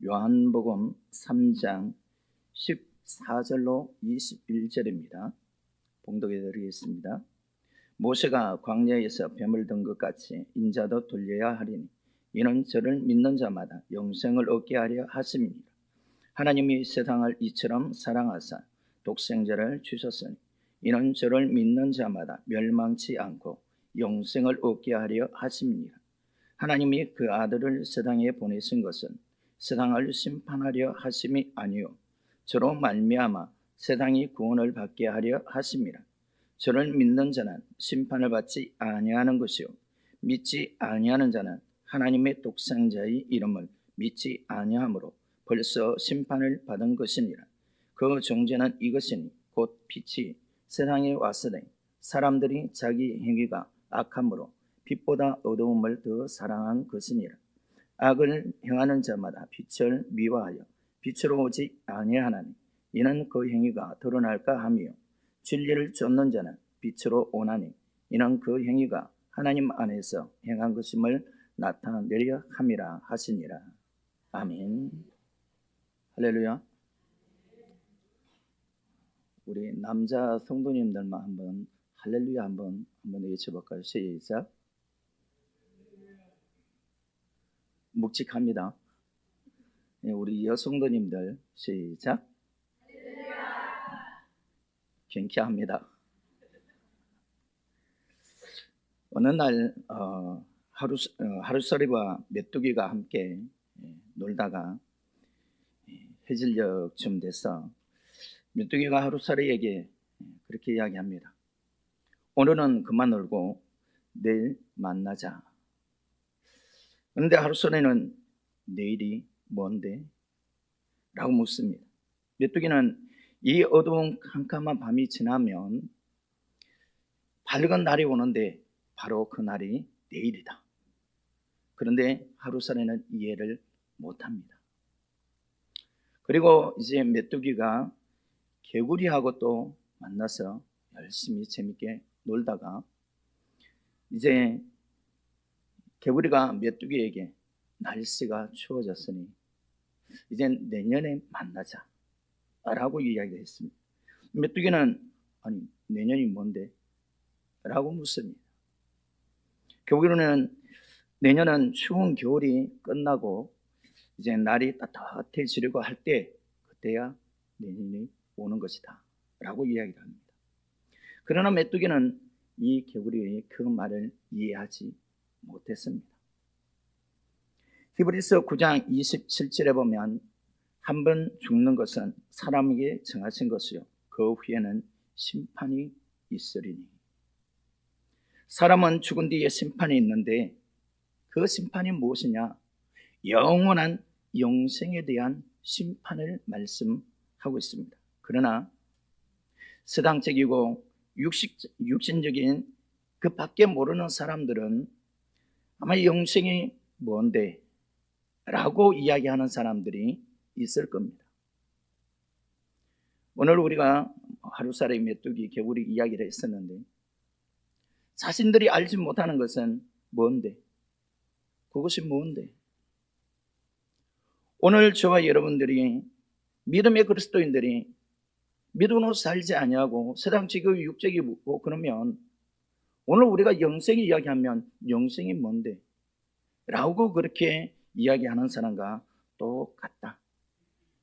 요한복음 3장 14절로 21절입니다. 봉독해 드리겠습니다. 모세가 광야에서 뱀을 든 것 같이 인자도 돌려야 하리니 이는 저를 믿는 자마다 영생을 얻게 하려 하심이니라. 하나님이 세상을 이처럼 사랑하사 독생자를 주셨으니 이는 저를 믿는 자마다 멸망치 않고 영생을 얻게 하려 하심이니라. 하나님이 그 아들을 세상에 보내신 것은 세상을 심판하려 하심이 아니요 저로 말미암아 세상이 구원을 받게 하려 하심이라. 저를 믿는 자는 심판을 받지 아니하는 것이요 믿지 아니하는 자는 하나님의 독생자의 이름을 믿지 아니하므로 벌써 심판을 받은 것이니라. 그 종제는 이것이니 곧 빛이 세상에 왔으되 사람들이 자기 행위가 악함으로 빛보다 어두움을 더 사랑한 것이니라. 악을 행하는 자마다 빛을 미워하여 빛으로 오지 아니하나니 이는 그 행위가 드러날까 하며 진리를 쫓는 자는 빛으로 오나니 이는 그 행위가 하나님 안에서 행한 것임을 나타내려 함이라 하시니라. 아멘. 할렐루야. 우리 남자 성도님들만 한번 할렐루야 한번 외쳐볼까요? 시작. 묵직합니다. 우리 여성도님들 시작. 경쾌합니다. 어느 날 하루살이와 메뚜기가 함께 놀다가 해질녘쯤 돼서 메뚜기가 하루살이에게 그렇게 이야기합니다. 오늘은 그만 놀고 내일 만나자. 그런데 하루살이는 내일이 뭔데? 라고 묻습니다. 메뚜기는 이 어두운 캄캄한 밤이 지나면 밝은 날이 오는데 바로 그 날이 내일이다. 그런데 하루살이는 이해를 못합니다. 그리고 이제 메뚜기가 개구리하고 또 만나서 열심히 재밌게 놀다가 이제 개구리가 메뚜기에게 날씨가 추워졌으니 이제 내년에 만나자 라고 이야기를 했습니다. 메뚜기는 아니 내년이 뭔데? 라고 묻습니다. 개구리는 내년은 추운 겨울이 끝나고 이제 날이 따뜻해지려고 할 때 그때야 내년이 오는 것이다 라고 이야기를 합니다. 그러나 메뚜기는 이 개구리의 그 말을 이해하지 못했습니다. 히브리서 9장 27절에 보면 한 번 죽는 것은 사람에게 정하신 것이요 그 후에는 심판이 있으리니. 사람은 죽은 뒤에 심판이 있는데 그 심판이 무엇이냐? 영원한 영생에 대한 심판을 말씀하고 있습니다. 그러나 세상적이고 육신적인 그 밖에 모르는 사람들은 아마 영생이 뭔데? 라고 이야기하는 사람들이 있을 겁니다. 오늘 우리가 하루살이 메뚜기 개구리 이야기를 했었는데 자신들이 알지 못하는 것은 뭔데? 그것이 뭔데? 오늘 저와 여러분들이 믿음의 그리스도인들이 믿음으로 살지 아니하고 세상적이고 육적이고 그러면 오늘 우리가 영생이 이야기하면 영생이 뭔데? 라고 그렇게 이야기하는 사람과 똑같다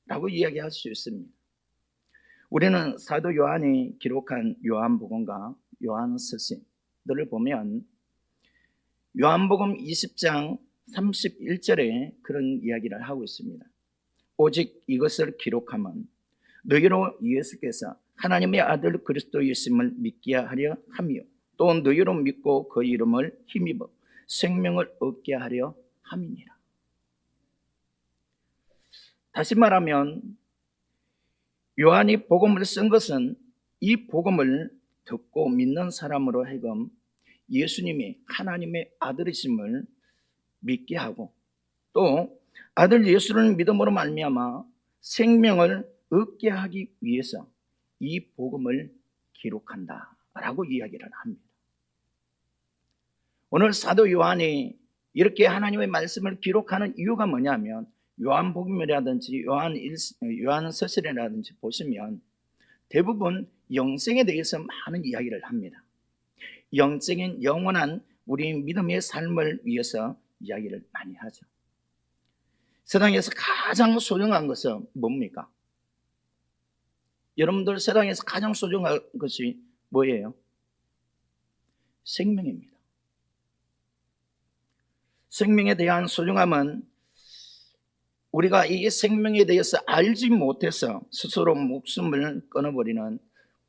라고 이야기할 수 있습니다. 우리는 사도 요한이 기록한 요한복음과 요한서신들을 보면 요한복음 20장 31절에 그런 이야기를 하고 있습니다. 오직 이것을 기록하면 너희로 예수께서 하나님의 아들 그리스도이심을 믿게 하려 하며 또 너희로 믿고 그 이름을 힘입어 생명을 얻게 하려 함이니라. 다시 말하면 요한이 복음을 쓴 것은 이 복음을 듣고 믿는 사람으로 하여금 예수님이 하나님의 아들이심을 믿게 하고 또 아들 예수를 믿음으로 말미암아 생명을 얻게 하기 위해서 이 복음을 기록한다라고 이야기를 합니다. 오늘 사도 요한이 이렇게 하나님의 말씀을 기록하는 이유가 뭐냐면 요한복음이라든지 요한서신이라든지 보시면 대부분 영생에 대해서 많은 이야기를 합니다. 영적인 영원한 우리 믿음의 삶을 위해서 이야기를 많이 하죠. 세상에서 가장 소중한 것은 뭡니까? 여러분들 세상에서 가장 소중한 것이 뭐예요? 생명입니다. 생명에 대한 소중함은 우리가 이 생명에 대해서 알지 못해서 스스로 목숨을 끊어버리는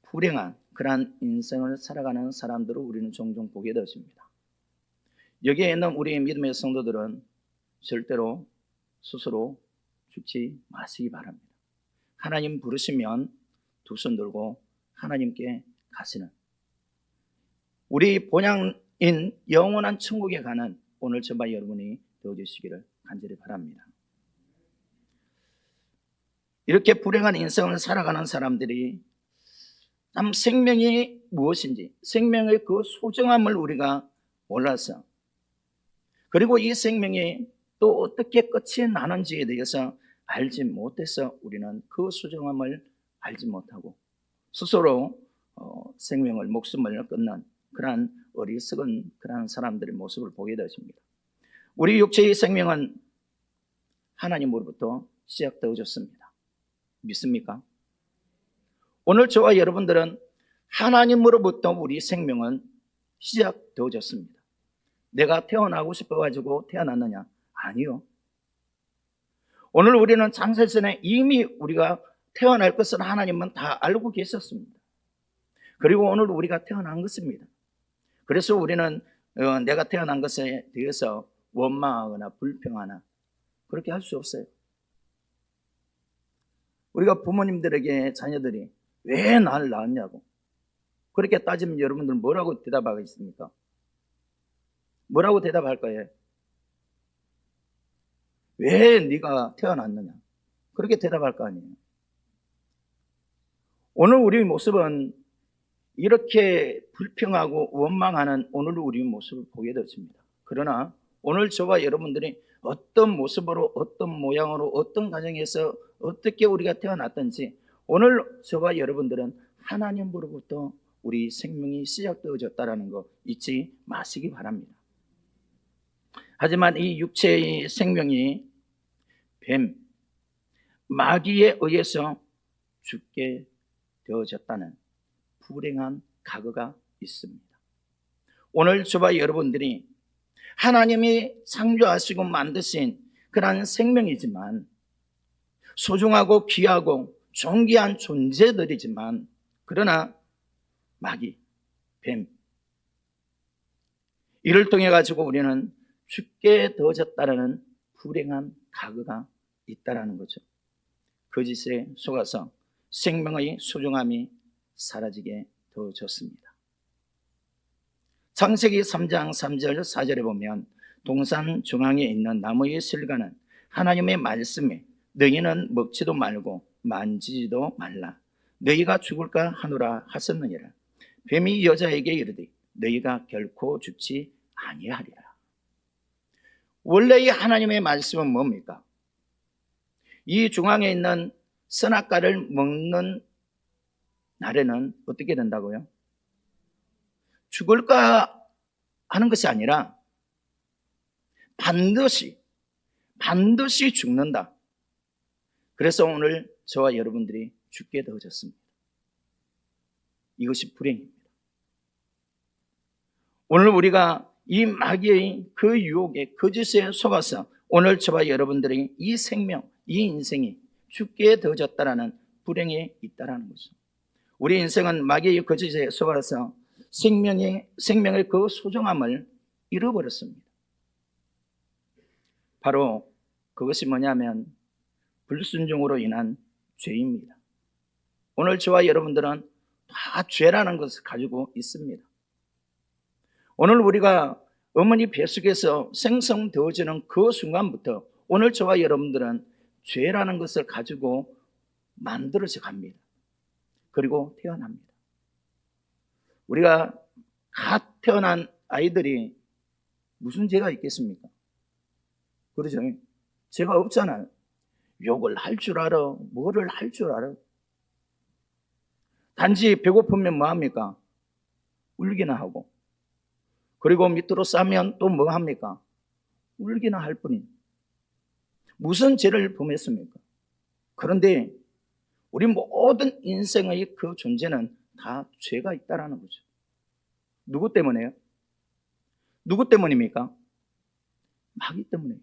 불행한 그러한 인생을 살아가는 사람들을 우리는 종종 보게 되었습니다. 여기에 있는 우리 믿음의 성도들은 절대로 스스로 죽지 마시기 바랍니다. 하나님 부르시면 두 손 들고 하나님께 가시는 우리 본향인 영원한 천국에 가는 오늘 저와 여러분이 되어주시기를 간절히 바랍니다. 이렇게 불행한 인생을 살아가는 사람들이 참 생명이 무엇인지, 생명의 그 소중함을 우리가 몰라서, 그리고 이 생명이 또 어떻게 끝이 나는지에 대해서 알지 못해서 우리는 그 소중함을 알지 못하고 스스로 생명을, 목숨을 끊는 그러한 어리석은 그러한 사람들의 모습을 보게 되었습니다. 우리 육체의 생명은 하나님으로부터 시작되어졌습니다. 믿습니까? 오늘 저와 여러분들은 하나님으로부터 우리 생명은 시작되어졌습니다. 내가 태어나고 싶어가지고 태어났느냐? 아니요. 오늘 우리는 창세 전에 이미 우리가 태어날 것을 하나님은 다 알고 계셨습니다. 그리고 오늘 우리가 태어난 것입니다. 그래서 우리는 내가 태어난 것에 대해서 원망하거나 불평하나 그렇게 할 수 없어요. 우리가 부모님들에게 자녀들이 왜 나를 낳았냐고 그렇게 따지면 여러분들 뭐라고 대답하겠습니까? 뭐라고 대답할 거예요? 왜 네가 태어났느냐? 그렇게 대답할 거 아니에요. 오늘 우리 모습은 이렇게 불평하고 원망하는 오늘 우리 모습을 보게 되었습니다. 그러나 오늘 저와 여러분들이 어떤 모습으로, 어떤 모양으로, 어떤 가정에서 어떻게 우리가 태어났든지 오늘 저와 여러분들은 하나님으로부터 우리 생명이 시작되어졌다는 거 잊지 마시기 바랍니다. 하지만 이 육체의 생명이 뱀, 마귀에 의해서 죽게 되어졌다는 불행한 과거가 있습니다. 오늘 저와 여러분들이 하나님이 창조하시고 만드신 그러한 생명이지만 소중하고 귀하고 존귀한 존재들이지만 그러나 마귀, 뱀 이를 통해 가지고 우리는 죽게 되어졌다는 불행한 과거가 있다라는 거죠. 그 짓에 속아서 생명의 소중함이 사라지게 되어졌습니다. 창세기 3장 3절 4절에 보면 동산 중앙에 있는 나무의 실과는 하나님의 말씀에 너희는 먹지도 말고 만지지도 말라 너희가 죽을까 하노라 하셨느니라. 뱀이 여자에게 이르되 너희가 결코 죽지 아니하리라. 원래의 하나님의 말씀은 뭡니까? 이 중앙에 있는 선악과를 먹는 날에는 어떻게 된다고요? 죽을까 하는 것이 아니라 반드시 죽는다. 그래서 오늘 저와 여러분들이 죽게 되어졌습니다. 이것이 불행입니다. 오늘 우리가 이 마귀의 그 유혹에 그 짓에 속아서 오늘 저와 여러분들이 이 생명, 이 인생이 죽게 되어졌다라는 불행에 있다라는 거죠. 우리 인생은 마귀의 그 짓에 속아서 생명의 그 소중함을 잃어버렸습니다. 바로 그것이 뭐냐면 불순종으로 인한 죄입니다. 오늘 저와 여러분들은 다 죄라는 것을 가지고 있습니다. 오늘 우리가 어머니 뱃속에서 생성되어지는 그 순간부터 오늘 저와 여러분들은 죄라는 것을 가지고 만들어져 갑니다. 그리고 태어납니다. 우리가 갓 태어난 아이들이 무슨 죄가 있겠습니까? 그러죠? 죄가 없잖아요. 욕을 할 줄 알아? 뭐를 할 줄 알아? 단지 배고프면 뭐합니까? 울기나 하고, 그리고 밑으로 싸면 또 뭐합니까? 울기나 할 뿐인, 무슨 죄를 범했습니까? 그런데 우리 모든 인생의 그 존재는 다 죄가 있다라는 거죠. 누구 때문에요? 누구 때문입니까? 마귀 때문이에요.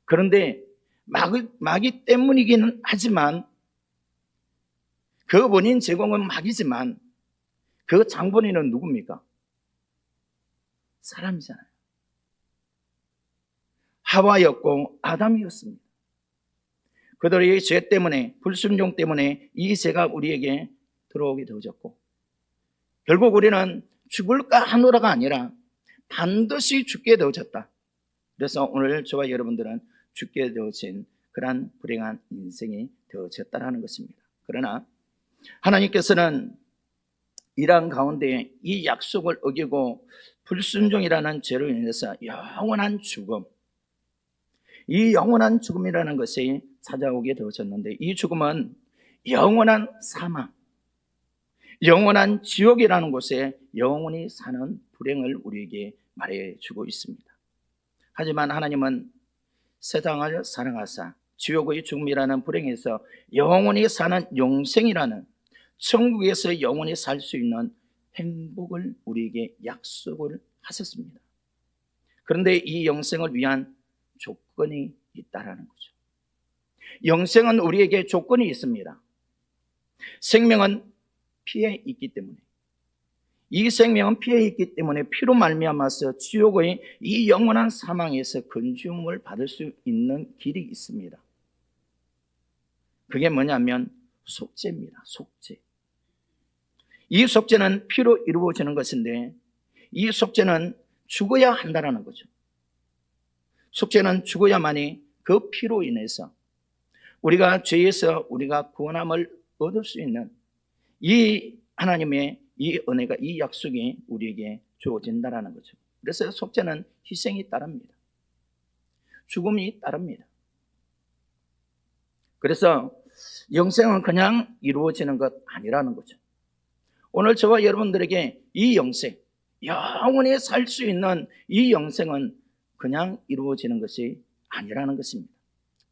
그런데 마귀 때문이기는 하지만, 그 원인 제공은 마귀지만 그 장본인은 누굽니까? 사람이잖아요. 하와였고 아담이었습니다. 그들의 죄 때문에, 불순종 때문에 이 죄가 우리에게 들어오게 되어졌고, 결국 우리는 죽을까 하노라가 아니라 반드시 죽게 되어졌다. 그래서 오늘 저와 여러분들은 죽게 되어진 그러한 불행한 인생이 되어졌다는 것입니다. 그러나 하나님께서는 이러한 가운데 이 약속을 어기고 불순종이라는 죄로 인해서 영원한 죽음, 이 영원한 죽음이라는 것이 찾아오게 되어졌는데, 이 죽음은 영원한 사망, 영원한 지옥이라는 곳에 영원히 사는 불행을 우리에게 말해주고 있습니다. 하지만 하나님은 세상을 사랑하사 지옥의 죽음이라는 불행에서 영원히 사는 영생이라는, 천국에서 영원히 살 수 있는 행복을 우리에게 약속을 하셨습니다. 그런데 이 영생을 위한 조건이 있다라는 거죠. 영생은 우리에게 조건이 있습니다. 생명은 피에 있기 때문에, 이 생명은 피에 있기 때문에 피로 말미암아서 지옥의 이 영원한 사망에서 건지움을 받을 수 있는 길이 있습니다. 그게 뭐냐면 속죄입니다. 속죄. 이 속죄는 피로 이루어지는 것인데, 이 속죄는 죽어야 한다는 거죠. 속죄는 죽어야만이 그 피로 인해서 우리가 죄에서 우리가 구원함을 얻을 수 있는 이 하나님의 이 은혜가, 이 약속이 우리에게 주어진다는 거죠. 그래서 속죄는 희생이 따릅니다. 죽음이 따릅니다. 그래서 영생은 그냥 이루어지는 것 아니라는 거죠. 오늘 저와 여러분들에게 이 영생, 영원히 살 수 있는 이 영생은 그냥 이루어지는 것이 아니라는 것입니다.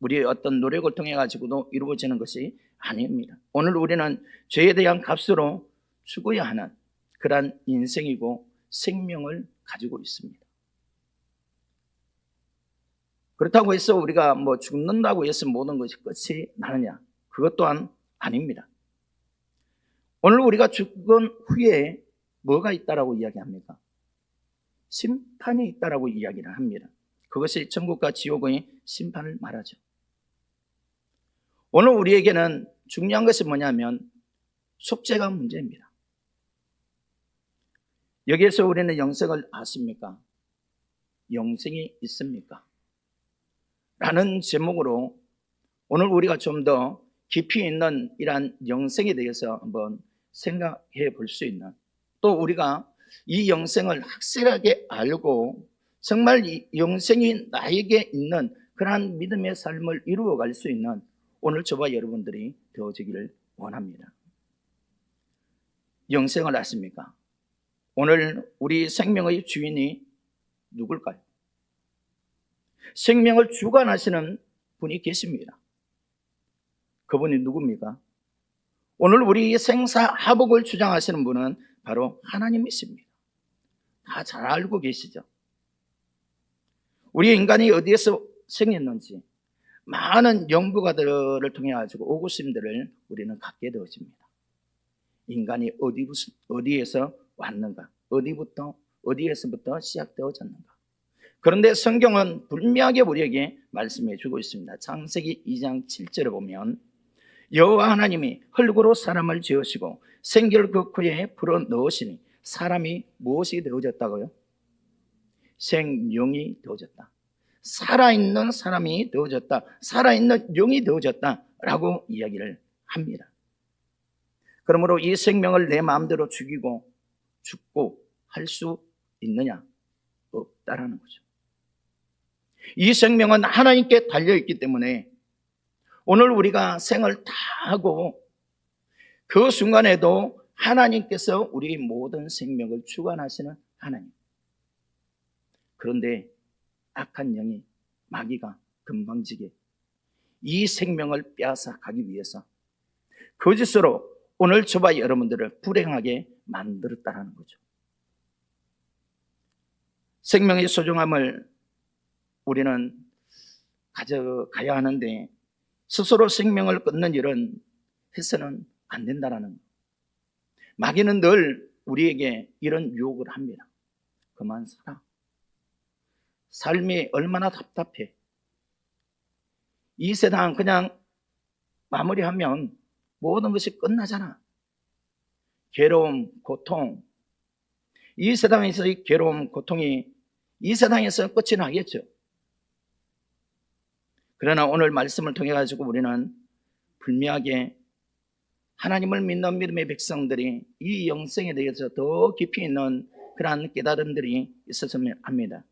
우리의 어떤 노력을 통해 가지고도 이루어지는 것이 아닙니다. 오늘 우리는 죄에 대한 값으로 죽어야 하는 그러한 인생이고 생명을 가지고 있습니다. 그렇다고 해서 우리가 죽는다고 해서 모든 것이 끝이 나느냐? 그것 또한 아닙니다. 오늘 우리가 죽은 후에 뭐가 있다라고 이야기합니까? 심판이 있다라고 이야기를 합니다. 그것이 천국과 지옥의 심판을 말하죠. 오늘 우리에게는 중요한 것이 뭐냐면 속죄가 문제입니다. 여기에서 우리는 영생을 아십니까? 영생이 있습니까? 라는 제목으로 오늘 우리가 좀 더 깊이 있는 이러한 영생에 대해서 한번 생각해 볼 수 있는, 또 우리가 이 영생을 확실하게 알고 정말 이 영생이 나에게 있는 그러한 믿음의 삶을 이루어갈 수 있는 오늘 저와 여러분들이 되어지기를 원합니다. 영생을 아십니까? 오늘 우리 생명의 주인이 누굴까요? 생명을 주관하시는 분이 계십니다. 그분이 누굽니까? 오늘 우리 생사화복을 주장하시는 분은 바로 하나님이십니다. 다 잘 알고 계시죠? 우리 인간이 어디에서 생겼는지 많은 연구가들을 통해 가지고 오구심들을 우리는 갖게 되어집니다. 인간이 어디에서 왔는가? 어디에서부터 시작되어졌는가? 그런데 성경은 분명하게 우리에게 말씀해 주고 있습니다. 창세기 2장 7절에 보면 여호와 하나님이 흙으로 사람을 지으시고 생기를 그 코에 불어 넣으시니 사람이 무엇이 되어졌다고요? 생명이 되어졌다. 살아있는 사람이 되어졌다. 살아있는 영이 되어졌다라고 이야기를 합니다. 그러므로 이 생명을 내 마음대로 죽이고 죽고 할 수 있느냐? 없다라는 거죠. 이 생명은 하나님께 달려있기 때문에 오늘 우리가 생을 다 하고 그 순간에도 하나님께서 우리 모든 생명을 주관하시는 하나님. 그런데 악한 영이, 마귀가 금방지게 이 생명을 빼앗아 가기 위해서 거짓으로 오늘 저와 여러분들을 불행하게 만들었다는 거죠. 생명의 소중함을 우리는 가져가야 하는데 스스로 생명을 끊는 일은 해서는 안 된다는 거. 마귀는 늘 우리에게 이런 유혹을 합니다. 그만 살아. 삶이 얼마나 답답해. 이 세상 그냥 마무리하면 모든 것이 끝나잖아. 괴로움, 고통. 이 세상에서의 괴로움, 고통이 이 세상에서 끝이 나겠죠. 그러나 오늘 말씀을 통해 가지고 우리는 분명하게 하나님을 믿는 믿음의 백성들이 이 영생에 대해서 더 깊이 있는 그러한 깨달음들이 있었으면 합니다.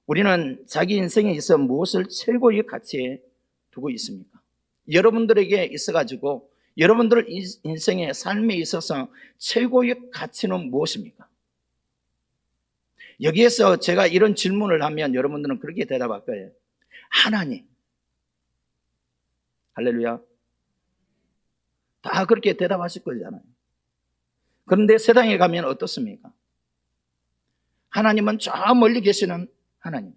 우리는 자기 인생에 있어 무엇을 최고의 가치에 두고 있습니까? 여러분들에게 있어가지고 여러분들 인생의 삶에 있어서 최고의 가치는 무엇입니까? 여기에서 제가 이런 질문을 하면 여러분들은 그렇게 대답할 거예요. 하나님. 할렐루야. 다 그렇게 대답하실 거잖아요. 그런데 세상에 가면 어떻습니까? 하나님은 저 멀리 계시는 하나님.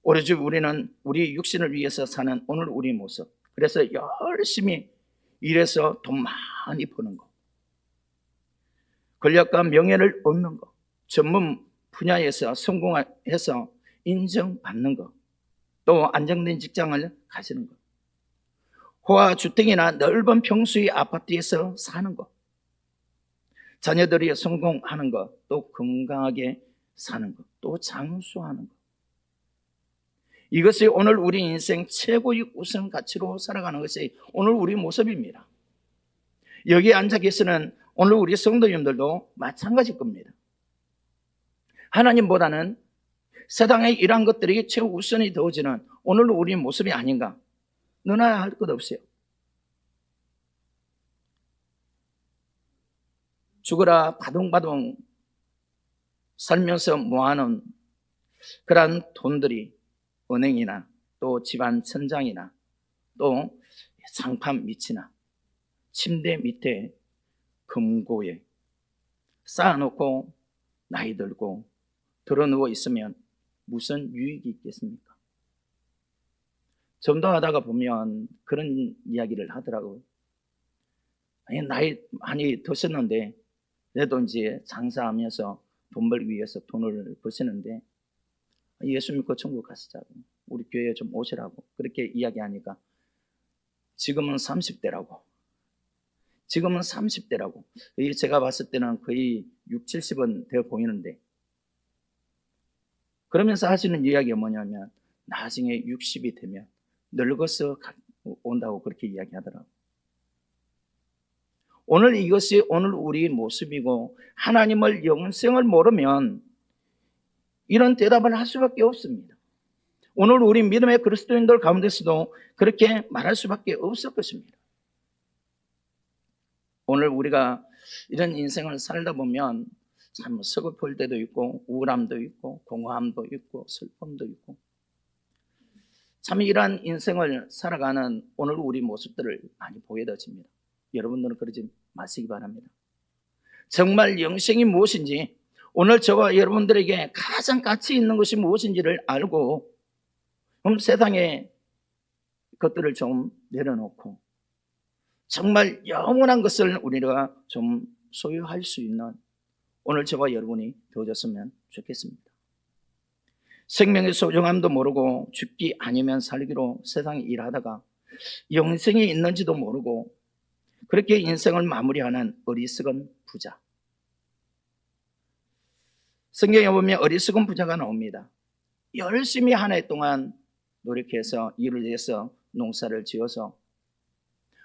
오로지 우리는 우리 육신을 위해서 사는 오늘 우리 모습. 그래서 열심히 일해서 돈 많이 버는 거, 권력과 명예를 얻는 거, 전문 분야에서 성공해서 인정받는 거, 또 안정된 직장을 가지는 거, 호화 주택이나 넓은 평수의 아파트에서 사는 거, 자녀들이 성공하는 거, 또 건강하게 사는 거, 또 장수하는 거. 이것이 오늘 우리 인생 최고의 우선 가치로 살아가는 것이 오늘 우리 모습입니다. 여기에 앉아 계시는 오늘 우리 성도님들도 마찬가지일 겁니다. 하나님보다는 세상의 이러한 것들이 최우선이 되어지는 오늘 우리 모습이 아닌가? 너나 할 것 없어요. 죽어라 바둥바둥 살면서 모아놓은 그러한 돈들이 은행이나 또 집안 천장이나 또 상판 밑이나 침대 밑에 금고에 쌓아놓고 나이 들고 드러누워 있으면 무슨 유익이 있겠습니까? 전도하다가 보면 그런 이야기를 하더라고요. 아니, 나이 많이 드셨는데 그래도 이제 장사하면서 돈 벌기 위해서 돈을 버시는데 예수 믿고 천국 가시자고, 우리 교회에 좀 오시라고 그렇게 이야기하니까 지금은 30대라고. 지금은 30대라고. 제가 봤을 때는 거의 6, 70은 되어 보이는데, 그러면서 하시는 이야기가 뭐냐면 나중에 60이 되면 늙어서 온다고 그렇게 이야기하더라고요. 오늘 이것이 오늘 우리 모습이고, 하나님을 영생을 모르면 이런 대답을 할 수밖에 없습니다. 오늘 우리 믿음의 그리스도인들 가운데서도 그렇게 말할 수밖에 없을 것입니다. 오늘 우리가 이런 인생을 살다 보면 참 서글플 때도 있고, 우울함도 있고, 공허함도 있고, 슬픔도 있고, 참 이러한 인생을 살아가는 오늘 우리 모습들을 많이 보게 되어집니다. 여러분들은 그러지 마시기 바랍니다. 정말 영생이 무엇인지, 오늘 저와 여러분들에게 가장 가치 있는 것이 무엇인지를 알고 그럼 세상의 것들을 좀 내려놓고 정말 영원한 것을 우리가 좀 소유할 수 있는 오늘 저와 여러분이 되어졌으면 좋겠습니다. 생명의 소중함도 모르고 죽기 아니면 살기로 세상에 일하다가 영생이 있는지도 모르고 그렇게 인생을 마무리하는 어리석은 부자. 성경에 보면 어리석은 부자가 나옵니다. 열심히 한 해 동안 노력해서 일을 해서 농사를 지어서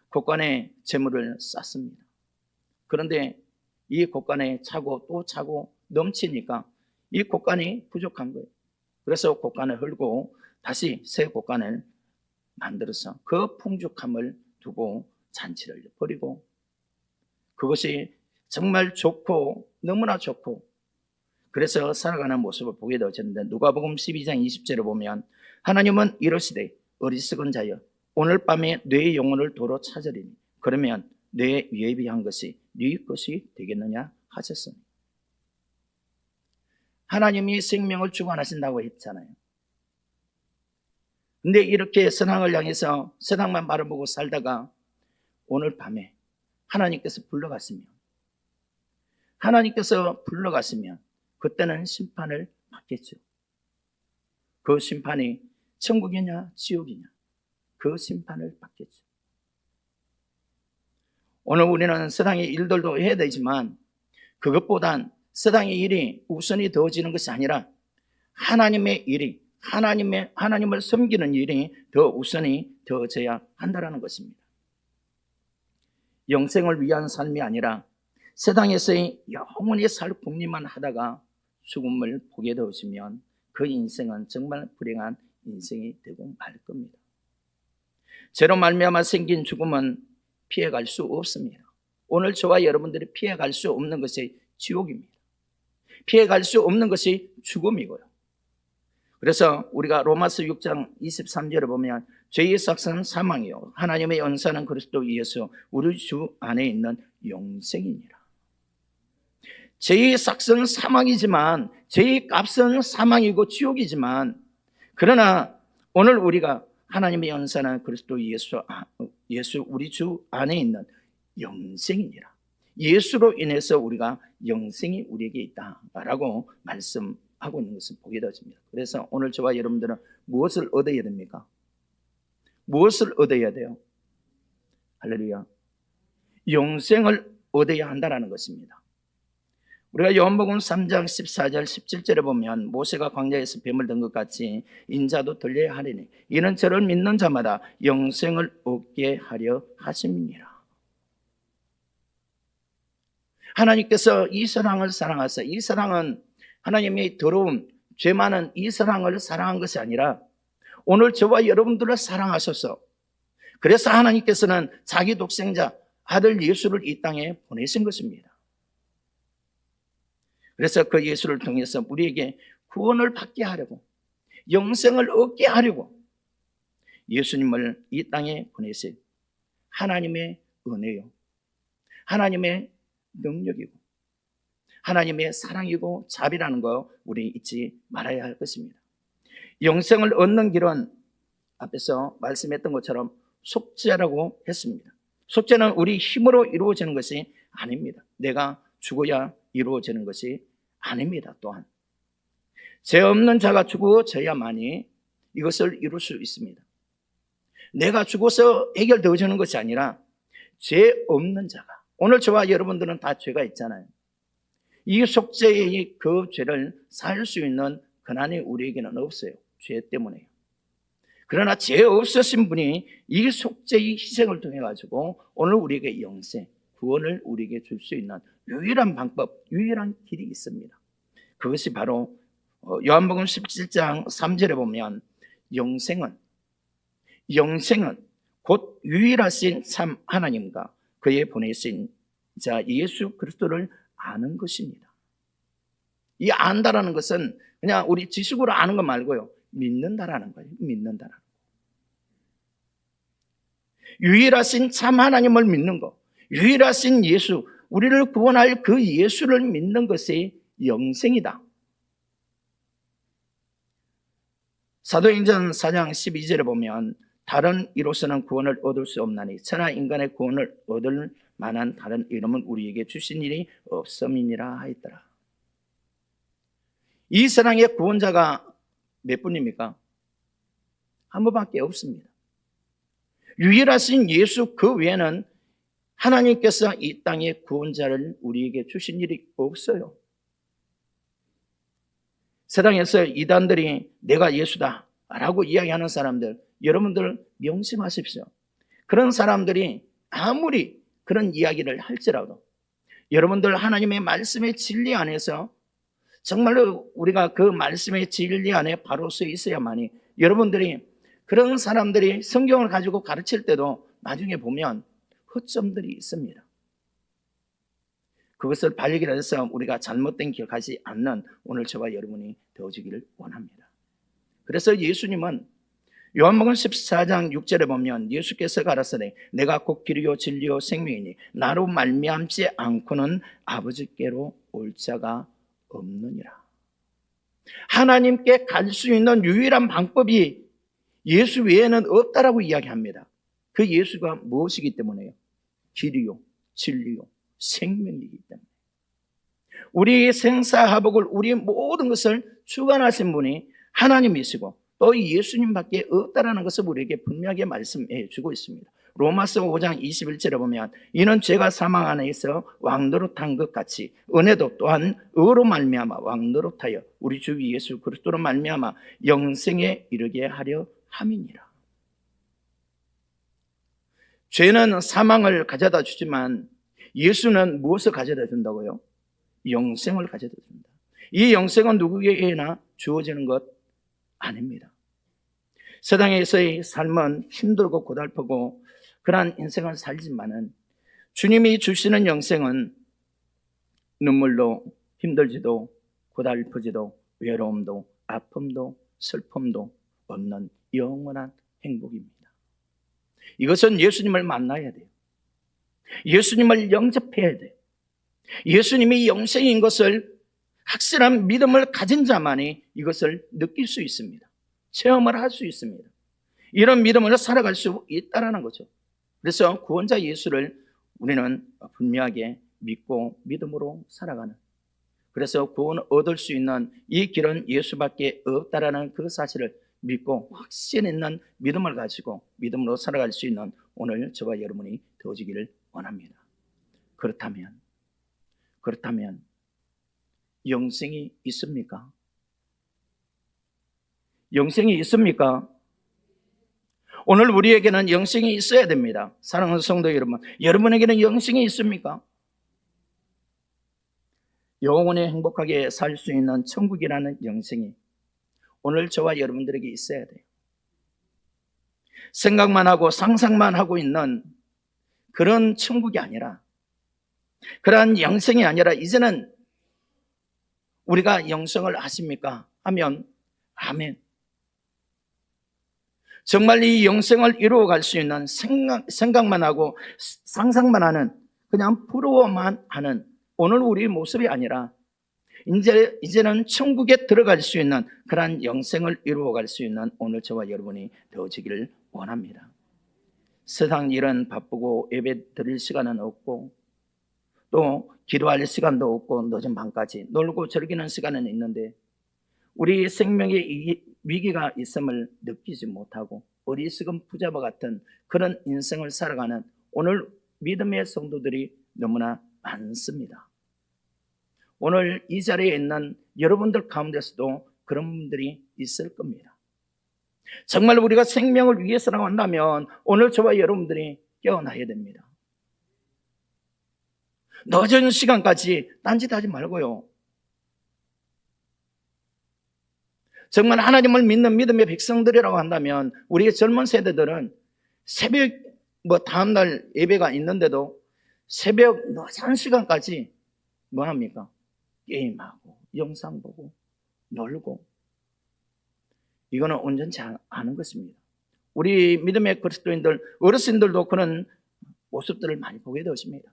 곳간에 재물을 쌓습니다. 그런데 이 곳간에 차고 또 차고 넘치니까 이 곳간이 부족한 거예요. 그래서 곳간을 헐고 다시 새 곳간을 만들어서 그 풍족함을 두고 잔치를 벌이고, 그것이 정말 좋고 너무나 좋고 그래서 살아가는 모습을 보게 되어졌는데, 누가복음 12장 20절을 보면 하나님은 이르시되 어리석은 자여 오늘 밤에 네 영혼을 도로 찾으리니 그러면 내 예비한 것이 네 것이 되겠느냐 하셨습니다. 하나님이 생명을 주관하신다고 했잖아요. 근데 이렇게 선악을 향해서 선악만 바라보고 살다가 오늘 밤에 하나님께서 불러가시면 그때는 심판을 받겠죠. 그 심판이 천국이냐 지옥이냐, 그 심판을 받겠죠. 오늘 우리는 세상의 일들도 해야 되지만 그것보단 세상의 일이 우선이 되어지는 것이 아니라 하나님의 일이, 하나님을 섬기는 일이 더 우선이 되어져야 한다는 것입니다. 영생을 위한 삶이 아니라 세상에서의 영원히 살 궁리만 하다가 죽음을 보게 되어지면 그 인생은 정말 불행한 인생이 되고 말 겁니다. 죄로 말미암아 생긴 죽음은 피해갈 수 없습니다. 오늘 저와 여러분들이 피해갈 수 없는 것이 지옥입니다. 피해갈 수 없는 것이 죽음이고요. 그래서 우리가 로마서 6장 23절을 보면 죄의 삭은 사망이요 하나님의 은사는 그리스도 예수 우리 주 안에 있는 영생이니라. 죄의 삭은 사망이지만, 죄의 값은 사망이고 지옥이지만, 그러나 오늘 우리가 하나님의 은사는 그리스도 예수 우리 주 안에 있는 영생이니라. 예수로 인해서 우리가 영생이 우리에게 있다라고 말씀하고 있는 것을 보게 되어집니다. 그래서 오늘 저와 여러분들은 무엇을 얻어야 됩니까? 무엇을 얻어야 돼요? 할렐루야. 영생을 얻어야 한다는 것입니다. 우리가 요한복음 3장 14절 17절에 보면 모세가 광야에서 뱀을 든 것 같이 인자도 들려야 하리니 이는 저를 믿는 자마다 영생을 얻게 하려 하심이니라. 하나님께서 이 세상을 사랑하사, 이 사랑은 하나님의 더러운 죄 많은 이 세상을 사랑한 것이 아니라 오늘 저와 여러분들을 사랑하셔서, 그래서 하나님께서는 자기 독생자 아들 예수를 이 땅에 보내신 것입니다. 그래서 그 예수를 통해서 우리에게 구원을 받게 하려고, 영생을 얻게 하려고 예수님을 이 땅에 보내신 하나님의 은혜요, 하나님의 능력이고 하나님의 사랑이고 자비라는 거 우리 잊지 말아야 할 것입니다. 영생을 얻는 길은 앞에서 말씀했던 것처럼 속죄라고 했습니다. 속죄는 우리 힘으로 이루어지는 것이 아닙니다. 내가 죽어야 이루어지는 것이 아닙니다. 또한 죄 없는 자가 죽어져야만이 이것을 이룰 수 있습니다. 내가 죽어서 해결되어지는 것이 아니라 죄 없는 자가, 오늘 저와 여러분들은 다 죄가 있잖아요. 이 속죄의 그 죄를 살 수 있는 권한이 우리에게는 없어요. 죄 때문에요. 그러나 죄 없으신 분이 이 속죄의 희생을 통해 가지고 오늘 우리에게 영생, 구원을 우리에게 줄 수 있는 유일한 방법, 유일한 길이 있습니다. 그것이 바로 요한복음 17장 3절에 보면 영생은 곧 유일하신 참 하나님과 그의 보내신 자 예수 그리스도를 아는 것입니다. 이 안다라는 것은 그냥 우리 지식으로 아는 것 말고요, 믿는다라는 거예요. 믿는다라는 거. 유일하신 참 하나님을 믿는 것, 유일하신 예수, 우리를 구원할 그 예수를 믿는 것이 영생이다. 사도행전 4장 12절에 보면 다른 이로서는 구원을 얻을 수 없나니 천하 인간의 구원을 얻을 만한 다른 이름은 우리에게 주신 일이 없음이니라 하였더라. 이 세상의 구원자가 몇 분입니까? 한 분밖에 없습니다. 유일하신 예수 그 외에는 하나님께서 이 땅에 구원자를 우리에게 주신 일이 없어요. 세상에서 이단들이 내가 예수다 라고 이야기하는 사람들, 여러분들 명심하십시오. 그런 사람들이 아무리 그런 이야기를 할지라도 여러분들 하나님의 말씀의 진리 안에서 정말로 우리가 그 말씀의 진리 안에 바로 서 있어야만이 여러분들이 그런 사람들이 성경을 가지고 가르칠 때도 나중에 보면 허점들이 있습니다. 그것을 발견해서 우리가 잘못된 길 가지 않는 오늘 저와 여러분이 되어지기를 원합니다. 그래서 예수님은 요한복음 14장 6절에 보면 예수께서 가라사대 내가 곧 길이요 진리요 생명이니 나로 말미암지 않고는 아버지께로 올 자가 없느니라. 하나님께 갈 수 있는 유일한 방법이 예수 외에는 없다라고 이야기합니다. 그 예수가 무엇이기 때문에요? 길이요 진리요 생명이기 때문에. 우리 생사화복을 우리 모든 것을 주관하신 분이 하나님이시고 또 예수님밖에 없다라는 것을 우리에게 분명하게 말씀해 주고 있습니다. 로마서 5장 21절에 보면 이는 죄가 사망 안에서 왕노릇한 것 같이 은혜도 또한 의로 말미암아 왕노릇하여 우리 주 예수 그리스도로 말미암아 영생에 이르게 하려 함이니라. 죄는 사망을 가져다 주지만 예수는 무엇을 가져다 준다고요? 영생을 가져다 줍니다. 이 영생은 누구에게나 주어지는 것 아닙니다. 세상에서의 삶은 힘들고 고달프고 그러한 인생을 살지만은 주님이 주시는 영생은 눈물도 힘들지도 고달프지도 외로움도 아픔도 슬픔도 없는 영원한 행복입니다. 이것은 예수님을 만나야 돼요. 예수님을 영접해야 돼요. 예수님이 영생인 것을 확실한 믿음을 가진 자만이 이것을 느낄 수 있습니다. 체험을 할 수 있습니다. 이런 믿음으로 살아갈 수 있다는 거죠. 그래서 구원자 예수를 우리는 분명하게 믿고 믿음으로 살아가는, 그래서 구원을 얻을 수 있는 이 길은 예수밖에 없다라는 그 사실을 믿고 확신 있는 믿음을 가지고 믿음으로 살아갈 수 있는 오늘 저와 여러분이 되어지기를 원합니다. 그렇다면 영생이 있습니까? 영생이 있습니까? 오늘 우리에게는 영생이 있어야 됩니다. 사랑하는 성도 여러분, 여러분에게는 영생이 있습니까? 영원히 행복하게 살 수 있는 천국이라는 영생이 오늘 저와 여러분들에게 있어야 돼요. 생각만 하고 상상만 하고 있는 그런 천국이 아니라, 그러한 영생이 아니라 이제는 우리가 영생을 아십니까? 하면 아멘. 정말 이 영생을 이루어갈 수 있는 생각만 하고 상상만 하는, 그냥 부러워만 하는 오늘 우리의 모습이 아니라 이제는 천국에 들어갈 수 있는 그러한 영생을 이루어갈 수 있는 오늘 저와 여러분이 되어지기를 원합니다. 세상 일은 바쁘고 예배 드릴 시간은 없고 또 기도할 시간도 없고 늦은 밤까지 놀고 즐기는 시간은 있는데 우리 생명의 위기가 있음을 느끼지 못하고 어리석은 부자와 같은 그런 인생을 살아가는 오늘 믿음의 성도들이 너무나 많습니다. 오늘 이 자리에 있는 여러분들 가운데서도 그런 분들이 있을 겁니다. 정말 우리가 생명을 위해서라고 한다면 오늘 저와 여러분들이 깨어나야 됩니다. 늦은 시간까지 딴짓하지 말고요. 정말 하나님을 믿는 믿음의 백성들이라고 한다면 우리의 젊은 세대들은 새벽 다음날 예배가 있는데도 새벽 늦은 시간까지 뭐 합니까? 게임하고 영상 보고 놀고, 이거는 온전치 않은 것입니다. 우리 믿음의 그리스도인들, 어르신들도 그런 모습들을 많이 보게 되었습니다.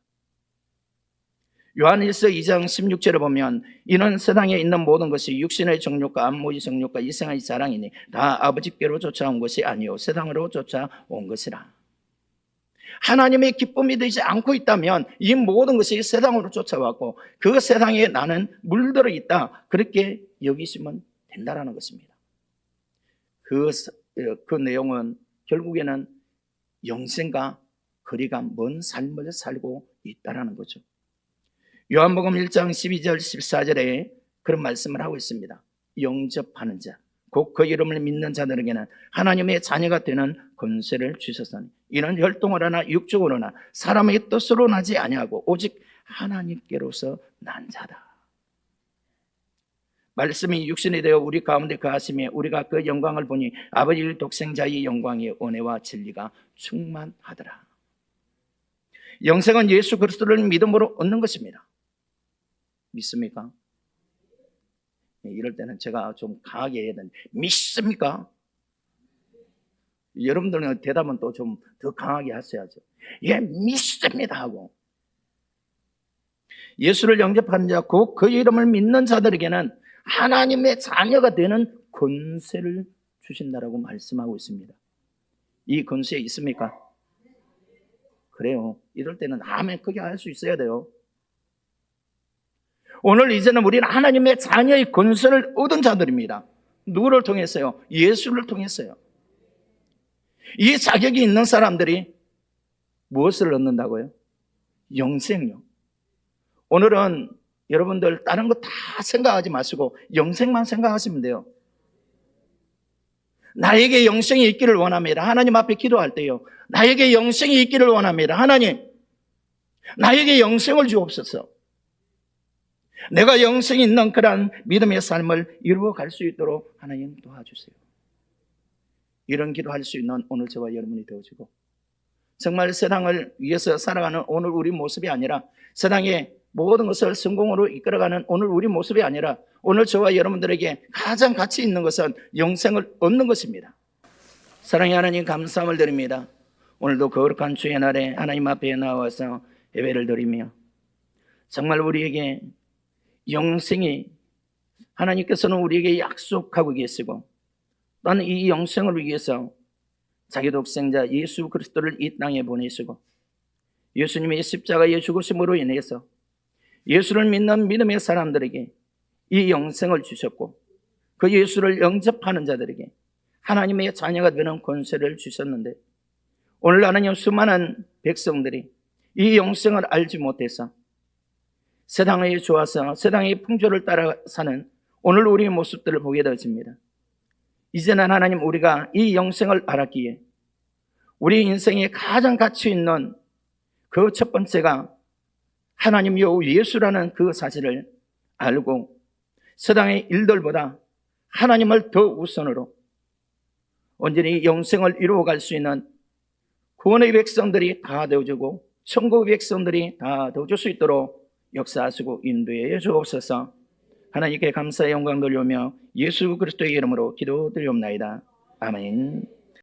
요한일서 2장 16절에 보면 이는 세상에 있는 모든 것이 육신의 정욕과 안목의 정욕과 이생의 자랑이니 다 아버지께로 쫓아온 것이 아니요 세상으로 쫓아온 것이라. 하나님의 기쁨이 되지 않고 있다면 이 모든 것이 세상으로 쫓아왔고 그 세상에 나는 물들어 있다, 그렇게 여기시면 된다라는 것입니다. 그 내용은 결국에는 영생과 거리가 먼 삶을 살고 있다라는 거죠. 요한복음 1장 12절 14절에 그런 말씀을 하고 있습니다. 영접하는 자, 곧 그 이름을 믿는 자들에게는 하나님의 자녀가 되는 권세를 주셨으니 이는 혈통으로나 육적으로나 사람의 뜻으로 나지 아니하고 오직 하나님께로서 난 자다. 말씀이 육신이 되어 우리 가운데 거하시며 우리가 그 영광을 보니 아버지 독생자의 영광의 은혜와 진리가 충만하더라. 영생은 예수 그리스도를 믿음으로 얻는 것입니다. 믿습니까? 이럴 때는 제가 좀 강하게 해야 되는데, 믿습니까? 여러분들은 대답은 또 좀 더 강하게 하셔야죠. 예, 믿습니다 하고. 예수를 영접한 자, 곧 그의 이름을 믿는 자들에게는 하나님의 자녀가 되는 권세를 주신다라고 말씀하고 있습니다. 이 권세 있습니까? 그래요. 이럴 때는 아멘 크게 할 수 있어야 돼요. 오늘 이제는 우리는 하나님의 자녀의 권세를 얻은 자들입니다. 누구를 통했어요? 예수를 통했어요. 이 자격이 있는 사람들이 무엇을 얻는다고요? 영생요. 오늘은 여러분들 다른 거 다 생각하지 마시고 영생만 생각하시면 돼요. 나에게 영생이 있기를 원합니다. 하나님 앞에 기도할 때요, 나에게 영생이 있기를 원합니다. 하나님, 나에게 영생을 주옵소서. 내가 영생이 있는 그런 믿음의 삶을 이루어갈 수 있도록 하나님 도와주세요. 이런 기도할 수 있는 오늘 저와 여러분이 되어지고, 정말 세상을 위해서 살아가는 오늘 우리 모습이 아니라, 세상의 모든 것을 성공으로 이끌어가는 오늘 우리 모습이 아니라, 오늘 저와 여러분들에게 가장 가치 있는 것은 영생을 얻는 것입니다. 사랑의 하나님, 감사함을 드립니다. 오늘도 거룩한 주의 날에 하나님 앞에 나와서 예배를 드리며, 정말 우리에게 영생이 하나님께서는 우리에게 약속하고 계시고, 나는 이 영생을 위해서 자기 독생자 예수 그리스도를 이 땅에 보내시고, 예수님의 십자가의 죽으심으로 인해서 예수를 믿는 믿음의 사람들에게 이 영생을 주셨고, 그 예수를 영접하는 자들에게 하나님의 자녀가 되는 권세를 주셨는데, 오늘 하나님 수많은 백성들이 이 영생을 알지 못해서 세상에 좋아서 세상의 풍조를 따라 사는 오늘 우리의 모습들을 보게 되어집니다. 이제는 하나님, 우리가 이 영생을 알았기에 우리 인생에 가장 가치 있는 그 첫 번째가 하나님이요 예수라는 그 사실을 알고, 세상의 일들보다 하나님을 더 우선으로 온전히 영생을 이루어갈 수 있는 구원의 백성들이 다 되어주고 천국의 백성들이 다 되어줄 수 있도록 역사하시고 인도해 주옵소서. 하나님께 감사의 영광 돌리며 예수 그리스도의 이름으로 기도드리옵나이다. 아멘.